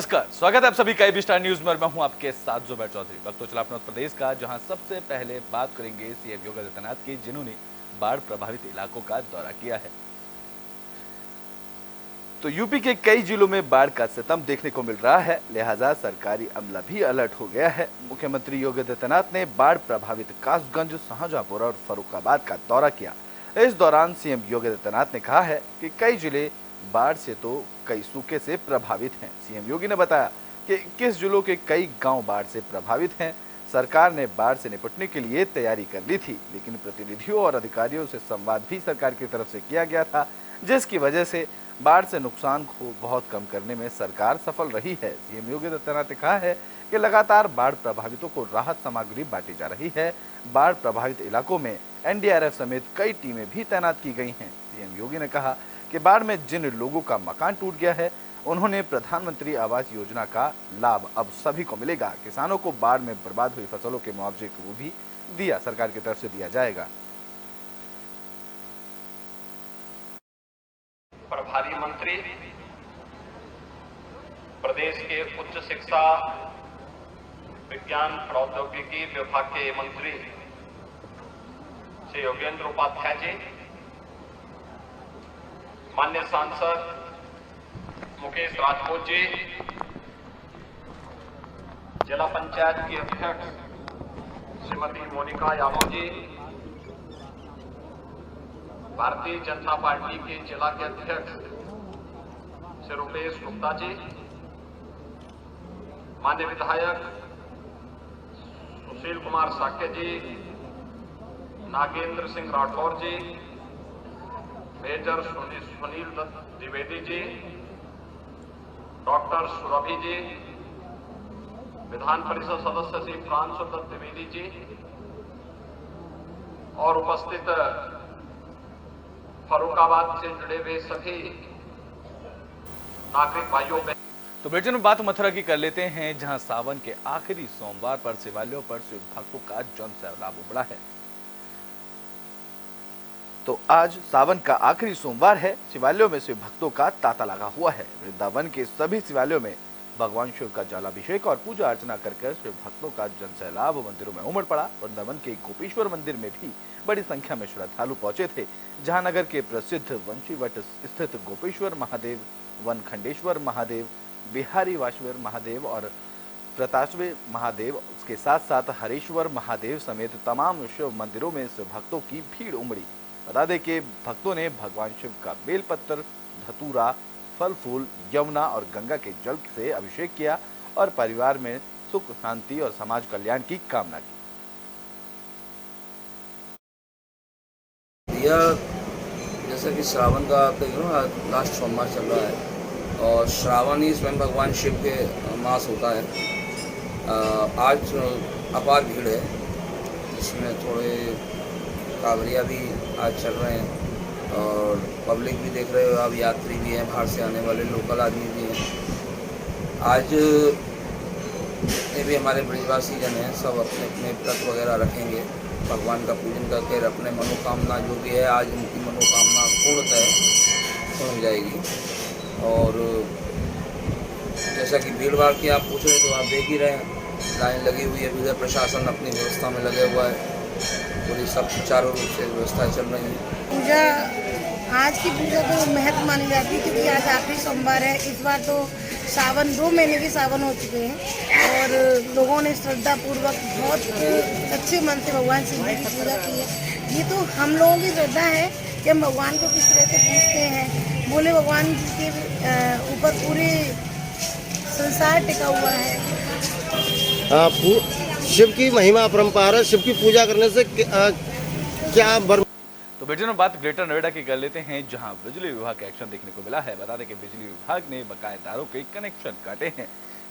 नमस्कार, स्वागत है आप सभी का एबी स्टार न्यूज में। मैं हूं आपके साथ जुबैर चौधरी। वक्त तो चला अपने उत्तर प्रदेश का, जहां सबसे पहले बात करेंगे सीएम योगी आदित्यनाथ की, जिन्होंने बाढ़ प्रभावित इलाकों का दौरा किया है। तो यूपी के कई जिलों में बाढ़ का सितम देखने को मिल रहा है, लिहाजा सरकारी अमला भी अलर्ट हो गया है। मुख्यमंत्री योगी आदित्यनाथ ने बाढ़ प्रभावित कासगंज, शाहजहांपुर और फर्रुखाबाद का दौरा किया। इस दौरान सीएम योगी आदित्यनाथ ने कहा है कि कई जिले बाढ़ से तो कई सूखे से प्रभावित हैं। सीएम योगी ने बताया कि 21 जिलों के कई गांव बाढ़ से प्रभावित हैं। सरकार ने बाढ़ से निपटने के लिए तैयारी कर ली थी, लेकिन प्रतिनिधियों और अधिकारियों से संवाद भी सरकार की तरफ से किया गया था, जिसकी वजह से बाढ़ से नुकसान को बहुत कम करने में सरकार सफल रही है। सीएम योगी आदित्यनाथ ने कहा है कि लगातार बाढ़ प्रभावितों को राहत सामग्री बांटी जा रही है। बाढ़ प्रभावित इलाकों में एनडीआरएफ समेत कई टीमें भी तैनात की गई हैं। सीएम योगी ने कहा कि बाढ़ में जिन लोगों का मकान टूट गया है, उन्होंने प्रधानमंत्री आवास योजना का लाभ अब सभी को मिलेगा। किसानों को बाढ़ में बर्बाद हुई फसलों के मुआवजे को भी दिया सरकार की तरफ से दिया जाएगा। प्रभारी मंत्री, प्रदेश के उच्च शिक्षा विज्ञान प्रौद्योगिकी विभाग के मंत्री श्री योगेंद्र उपाध्याय जी, माननीय सांसद मुकेश राजपूत जी, जिला पंचायत की अध्यक्ष श्रीमती मोनिका यादव जी, भारतीय जनता पार्टी के जिला के अध्यक्ष श्री रुपेश गुप्ता जी, माननीय विधायक सुशील कुमार साक्य जी, नागेंद्र सिंह राठौर जी, मेजर सुनील दत्त द्विवेदी जी, डॉक्टर सुरभि जी, विधान परिषद सदस्य श्री फ्रांसो दत्त द्विवेदी जी और उपस्थित फर्रुखाबाद से जुड़े हुए सभी नागरिक भाइयों में। तो बुलेटिन में बात मथुरा की कर लेते हैं, जहां सावन के आखिरी सोमवार पर शिवालयों पर शिव भक्तों का जन सैलाब उमड़ा है। तो आज सावन का आखिरी सोमवार है। शिवालयों में शिव भक्तों का तांता लगा हुआ है। वृंदावन के सभी शिवालयों में भगवान शिव का जलाभिषेक और पूजा अर्चना कर शिव भक्तों का जन सैलाब मंदिरों में उमड़ पड़ा। वृंदावन के गोपेश्वर मंदिर में भी बड़ी संख्या में श्रद्धालु पहुंचे थे। जहांनगर के प्रसिद्ध वंशीवट स्थित गोपेश्वर महादेव, वनखंडेश्वर महादेव, बिहारी वाश्वर महादेव और प्रताशवे महादेव, उसके साथ साथ हरेश्वर महादेव समेत तमाम शिव मंदिरों में शिव भक्तों की भीड़ उमड़ी। बता दें कि भक्तों ने भगवान शिव का बेलपत्र, धतूरा, फल फूल, यमुना और गंगा के जल से अभिषेक किया और परिवार में सुख, शांति और समाज कल्याण की कामना की। यह जैसा कि श्रावण का लास्ट सोमवार चल रहा है और श्रावण ही स्वयं भगवान शिव के मास होता है। आज अपार भीड़ है, जिसमें थोड़े कांवरिया भी आज चल रहे हैं और पब्लिक भी देख रहे हो, अब यात्री भी हैं, बाहर से आने वाले लोकल आदमी भी हैं। आज ये भी हमारे ब्रिजवासी जन हैं, सब अपने अपने व्रत वगैरह रखेंगे, भगवान का पूजन करके अपने मनोकामना जो भी है, आज उनकी मनोकामना पूर्ण हो जाएगी। और जैसा कि भीड़ भाड़ की आप पूछ रहे तो आप देख ही रहे हैं, लाइन लगी हुई है, विधि प्रशासन अपनी व्यवस्था में लगे हुआ है, पूरी सब सुचारू रूप से व्यवस्थाएं चल रही हैं। पूजा, आज की पूजा तो महत्व मानी जाती है क्योंकि आज आखिरी सोमवार है। इस बार तो सावन 2 महीने के सावन हो चुके हैं और लोगों ने श्रद्धा पूर्वक बहुत अच्छे मन से भगवान शिव जी की पूजा की है। ये तो हम लोगों की श्रद्धा है कि हम भगवान को किस तरह से पूजते हैं। भोले भगवान के ऊपर पूरे संसार टिका हुआ है। शिव की महिमा अपरंपार है। शिव की पूजा करने से क्या तो बेटे में बात ग्रेटर नोएडा की कर लेते हैं, जहां बिजली विभाग का एक्शन देखने को मिला है। बता दें कि बिजली विभाग ने बकायेदारों के कनेक्शन काटे हैं।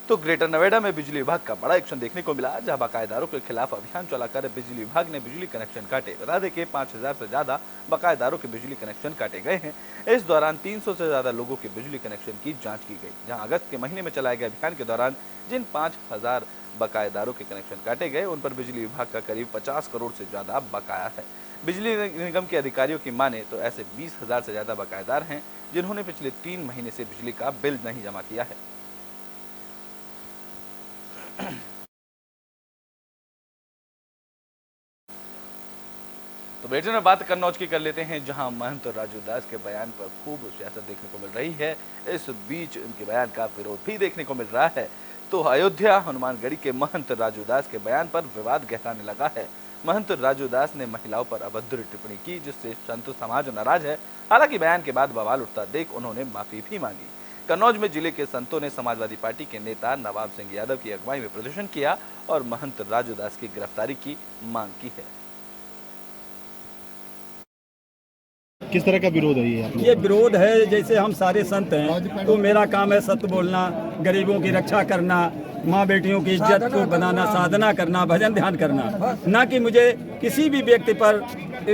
तो ग्रेटर नोएडा में बिजली विभाग का बड़ा एक्शन देखने को मिला, जहां बकायेदारों के खिलाफ अभियान चलाकर बिजली विभाग ने बिजली कनेक्शन काटे। बता दें कि 5000 से ज्यादा बकायेदारों के बिजली कनेक्शन काटे गए हैं। इस दौरान 300 से ज्यादा लोगों के बिजली कनेक्शन की जांच की गई। जहां अगस्त के महीने में चलाए गए अभियान के दौरान जिन 5000 बकायेदारों के कनेक्शन काटे गए, उन पर बिजली विभाग का करीब 50 करोड़ से ज्यादा बकाया है। बिजली निगम के अधिकारियों की माने तो ऐसे 20,000 से ज्यादा बकायेदार हैं, जिन्होंने पिछले 3 महीने से बिजली का बिल नहीं जमा किया है। तो बेटे में बात कन्नौज की कर लेते हैं, जहां महंत राजू दास के बयान पर खूब सियासत देखने को मिल रही है। इस बीच उनके बयान का विरोध भी देखने को मिल रहा है। तो अयोध्या हनुमानगढ़ी के महंत राजू दास के बयान पर विवाद गहराने लगा है। महंत राजू दास ने महिलाओं पर अभद्र टिप्पणी की, जिससे संत समाज नाराज है। हालांकि बयान के बाद बवाल उठता देख उन्होंने माफी भी मांगी। कन्नौज में जिले के संतों ने समाजवादी पार्टी के नेता नवाब सिंह यादव की अगुवाई में प्रदर्शन किया और महंत राजू दास की गिरफ्तारी की मांग की है। किस तरह का विरोध है ये विरोध है, जैसे हम सारे संत हैं तो मेरा काम है सत्य बोलना, गरीबों की रक्षा करना, माँ बेटियों की इज्जत को बनाना, साधना करना, भजन ध्यान करना, ना कि मुझे किसी भी व्यक्ति पर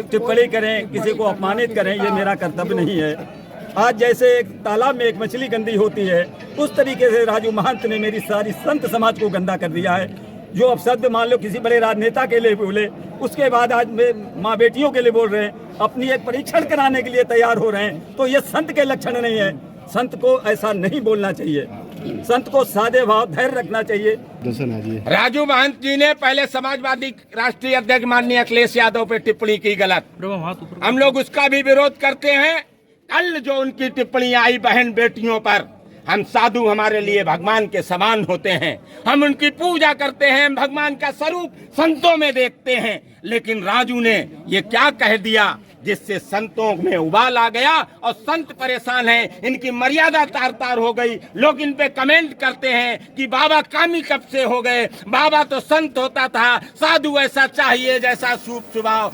टिप्पणी करें, किसी को अपमानित करें, ये मेरा कर्तव्य नहीं है। आज जैसे एक तालाब में एक मछली गंदी होती है, उस तरीके से राजू महंत ने मेरी सारी संत समाज को गंदा कर दिया है। जो अपशब्द मान लो किसी बड़े राजनेता के लिए बोले, उसके बाद आज माँ बेटियों के लिए बोल रहे हैं, अपनी एक परीक्षण कराने के लिए तैयार हो रहे हैं, तो ये संत के लक्षण नहीं है। संत को ऐसा नहीं बोलना चाहिए, संत को सादे भाव धैर्य रखना चाहिए। राजू महंत जी ने पहले समाजवादी राष्ट्रीय अध्यक्ष माननीय अखिलेश यादव पे टिप्पणी की गलत, हम लोग उसका भी विरोध करते हैं। कल जो उनकी टिप्पणी आई बहन बेटियों पर, हम साधु हमारे लिए भगवान के समान होते हैं, हम उनकी पूजा करते हैं, भगवान का स्वरूप संतों में देखते हैं। लेकिन राजू ने ये क्या कह दिया जिससे संतों में उबाल आ गया और संत परेशान हैं, इनकी मर्यादा तार तार हो गई। लोग इन पे कमेंट करते हैं कि बाबा कामी कब से हो गए, बाबा तो संत होता था, साधु ऐसा चाहिए जैसा शुभ स्वभाव।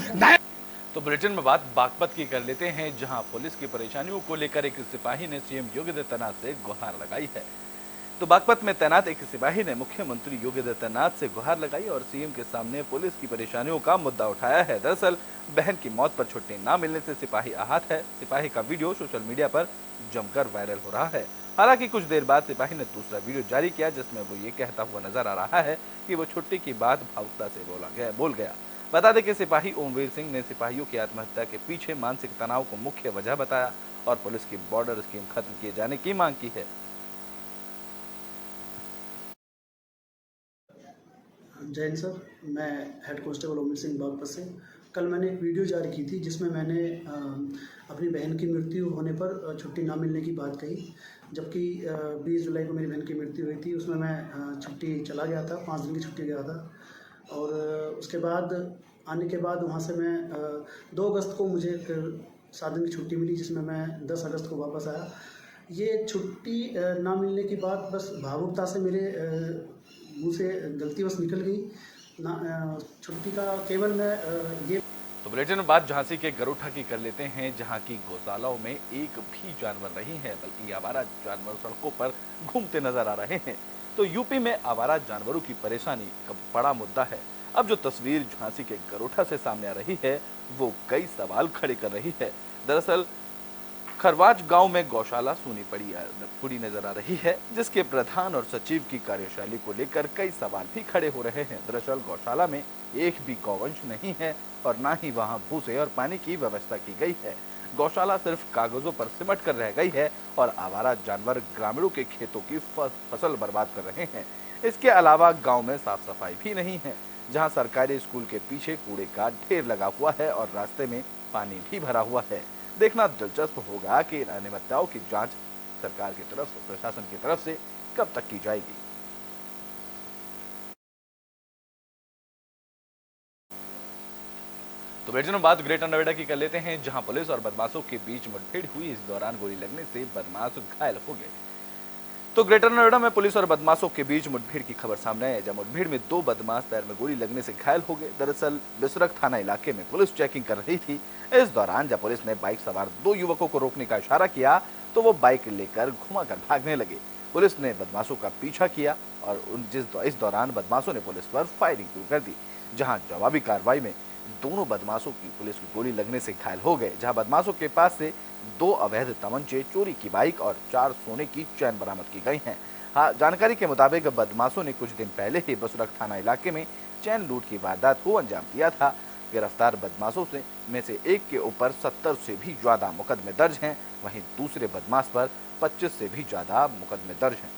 तो बुलेटिन में बात बागपत की कर लेते हैं, जहां पुलिस की परेशानियों को लेकर एक सिपाही ने सीएम योगी आदित्यनाथ से गुहार लगाई है। तो बागपत में तैनात एक सिपाही ने मुख्यमंत्री योगी आदित्यनाथ से गुहार लगाई और सीएम के सामने पुलिस की परेशानियों का मुद्दा उठाया है। दरअसल बहन की मौत पर छुट्टी न मिलने से सिपाही आहत है। सिपाही का वीडियो सोशल मीडिया पर जमकर वायरल हो रहा है। हालांकि कुछ देर बाद सिपाही ने दूसरा वीडियो जारी किया, जिसमें वो ये कहता हुआ नजर आ रहा है कि वो छुट्टी की बात भावुकता से बोल गया। बता दें कि सिपाही ओमवीर सिंह ने सिपाहियों की आत्महत्या के पीछे मानसिक तनाव को मुख्य वजह बताया और पुलिस की बॉर्डर स्कीम खत्म किए जाने की मांग की है। जैन सर, मैं हेड कांस्टेबल ओमवीर सिंह बागपत से। कल मैंने एक वीडियो जारी की थी जिसमें मैंने अपनी बहन की मृत्यु होने पर छुट्टी ना मिलने की बात कही, जबकि 20 जुलाई को मेरी बहन की मृत्यु हुई थी। उसमें मैं छुट्टी चला गया था, 5 दिन की छुट्टी गया था और उसके बाद आने के बाद वहाँ से मैं 2 अगस्त को मुझे 7 दिन की छुट्टी मिली, जिसमें मैं 10 अगस्त को वापस आया। ये छुट्टी ना मिलने की बात बस भावुकता से मेरे मुँह से गलतीवश निकल गई ना। छुट्टी का केवल मैं ये। तो बुलेटिन में बात झांसी के गरोठा की कर लेते हैं, जहां की गौशालाओं में एक भी जानवर नहीं है, बल्कि आवारा जानवर सड़कों पर घूमते नजर आ रहे हैं। तो यूपी में आवारा जानवरों की परेशानी एक बड़ा मुद्दा है। अब जो तस्वीर झांसी के गरोठा से सामने आ रही है वो कई सवाल खड़े कर रही है। दरअसल खरवाज गांव में गौशाला सूनी पड़ी नजर आ रही है, जिसके प्रधान और सचिव की कार्यशैली को लेकर कई सवाल भी खड़े हो रहे हैं। दरअसल गौशाला में एक भी गौवंश नहीं है और ना ही वहां भूसे और पानी की व्यवस्था की गई है। गौशाला सिर्फ कागजों पर सिमट कर रह गई है और आवारा जानवर ग्रामीणों के खेतों की फसल बर्बाद कर रहे हैं। इसके अलावा गांव में साफ सफाई भी नहीं है, जहां सरकारी स्कूल के पीछे कूड़े का ढेर लगा हुआ है और रास्ते में पानी भी भरा हुआ है। देखना दिलचस्प होगा कि इन अनियमितताओं की जांच सरकार की तरफ से, प्रशासन की तरफ से कब तक की जाएगी। तो बेटे में बात ग्रेटर नोएडा की कर लेते हैं, जहां पुलिस और बदमाशों के बीच मुठभेड़ हुई। इस दौरान गोली लगने से बदमाश घायल हो गए। तो ग्रेटर नोएडा में पुलिस और बदमाशों के बीच मुठभेड़ की खबर सामने आई है, जब मुठभेड़ में 2 बदमाश पैर में गोली लगने से घायल हो गए। दरअसल बिसरख थाना इलाके में पुलिस चेकिंग कर रही थी। इस दौरान जब पुलिस ने बाइक सवार 2 युवकों को रोकने का इशारा किया तो वो बाइक लेकर घुमाकर भागने लगे। पुलिस ने बदमाशों का पीछा किया और इस दौरान बदमाशों ने पुलिस पर फायरिंग शुरू कर दी, जहां जवाबी कार्रवाई में दोनों बदमाशों की पुलिस की गोली लगने से घायल हो गए। जहां बदमाशों के पास से 2 अवैध तमंचे, चोरी की बाइक और 4 सोने की चैन बरामद की गई हैं। हाँ, जानकारी के मुताबिक बदमाशों ने कुछ दिन पहले ही बसरख थाना इलाके में चैन लूट की वारदात को अंजाम दिया था। गिरफ्तार बदमाशों में से एक के ऊपर 70 से भी ज्यादा मुकदमे दर्ज हैं, वहीं दूसरे बदमाश पर 25 से भी ज्यादा मुकदमे दर्ज हैं।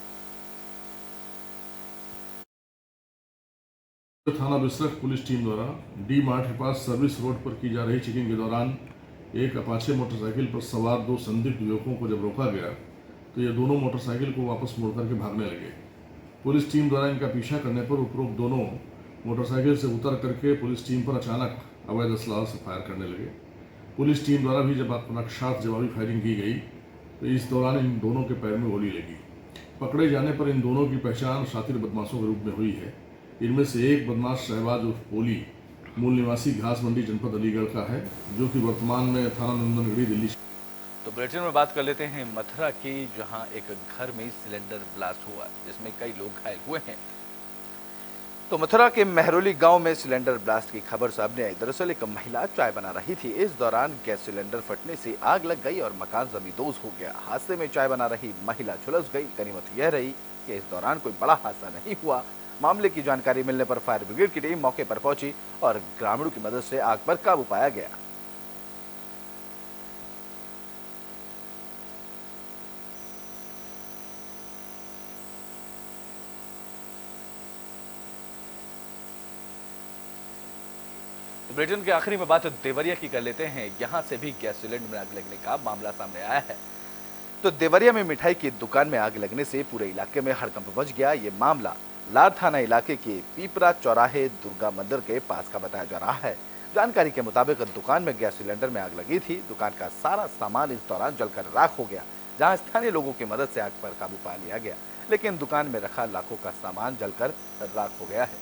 थाना बिसरख पुलिस टीम द्वारा डी मार्ट के पास सर्विस रोड पर की जा रही चेकिंग के दौरान एक अपाचे मोटरसाइकिल पर सवार 2 संदिग्ध युवकों को जब रोका गया तो ये दोनों मोटरसाइकिल को वापस मोड़ करके भागने लगे। पुलिस टीम द्वारा इनका पीछा करने पर उपरोक्त दोनों मोटरसाइकिल से उतर करके पुलिस टीम पर अचानक अवैध असलाह से फायर करने लगे। पुलिस टीम द्वारा भी जब अपनाक्षात जवाबी फायरिंग की गई तो इस दौरान इन दोनों के पैर में गोली लगी। पकड़े जाने पर इन दोनों की पहचान शातिर बदमाशों के रूप में हुई है। इनमें से एक बदमाश शहबाज उर्फ पोली मूल निवासी घास मंडी जनपद अलीगढ़ का है, जो कि वर्तमान में थाना नंदनगढ़ी दिल्ली। तो बुलेटिन में बात कर लेते हैं मथुरा की, जहां एक घर में सिलेंडर ब्लास्ट हुआ जिसमें कई लोग घायल हुए हैं। तो मथुरा के मेहरोली गांव में सिलेंडर ब्लास्ट की खबर सामने आई। दरअसल एक महिला चाय बना रही थी। इस दौरान गैस सिलेंडर फटने से आग लग गई और मकान जमींदोज हो गया। हादसे में चाय बना रही महिला झुलस गई। गनीमत यह रही कि इस दौरान कोई बड़ा हादसा नहीं हुआ। मामले की जानकारी मिलने पर फायर ब्रिगेड की टीम मौके पर पहुंची और ग्रामीणों की मदद से आग पर काबू पाया गया। बुलेटिन के आखिरी में बात देवरिया की कर लेते हैं। यहां से भी गैस सिलेंडर में आग लगने का मामला सामने आया है। तो देवरिया में मिठाई की दुकान में आग लगने से पूरे इलाके में हड़कंप मच गया। ये मामला लार थाना इलाके के पीपरा चौराहे दुर्गा मंदिर के पास का बताया जा रहा है। जानकारी के मुताबिक दुकान में गैस सिलेंडर में आग लगी थी। दुकान का सारा सामान इस दौरान जलकर राख हो गया, जहां स्थानीय लोगों की मदद से आग पर काबू पा लिया गया, लेकिन दुकान में रखा लाखों का सामान जलकर राख हो गया है।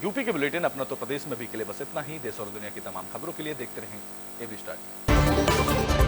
यूपी के बुलेटिन अपना तो प्रदेश में भी के लिए बस इतना ही। देश और दुनिया की तमाम खबरों के लिए देखते रहें एबी स्टार।